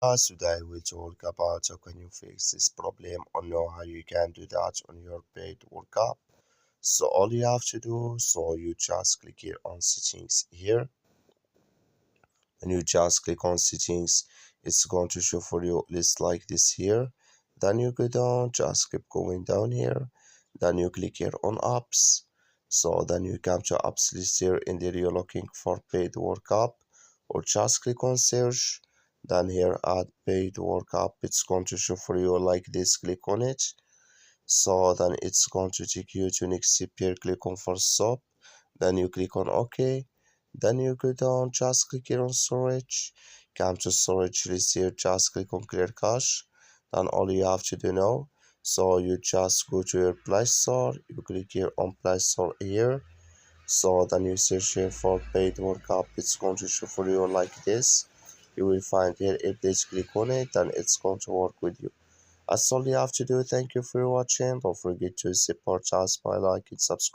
Today we talk about how can you fix this problem or know how you can do that on your paid workup. So all you have to do, so you just click here on settings here, and you just click on settings. It's going to show for you list like this here. Then you go down, just keep going down here. Then you click here on apps. So then you come to apps list here, and there you're looking for paid workup, or just click on search. Then here add paid workup. It's going to show for you like this. Click on it. So then it's going to take you to next step here. Click on first stop. Then you click on OK. Then you go down, just click here on storage. Come to storage list here, just click on clear cache. Then all you have to do now, so you just go to your Play Store, you click here on Play Store here. So then you search here for paid workup. It's going to show for you like this. You will find here updates, click on it, and it's going to work with you. That's all you have to do. Thank you for watching. Don't forget to support us by liking, subscribe.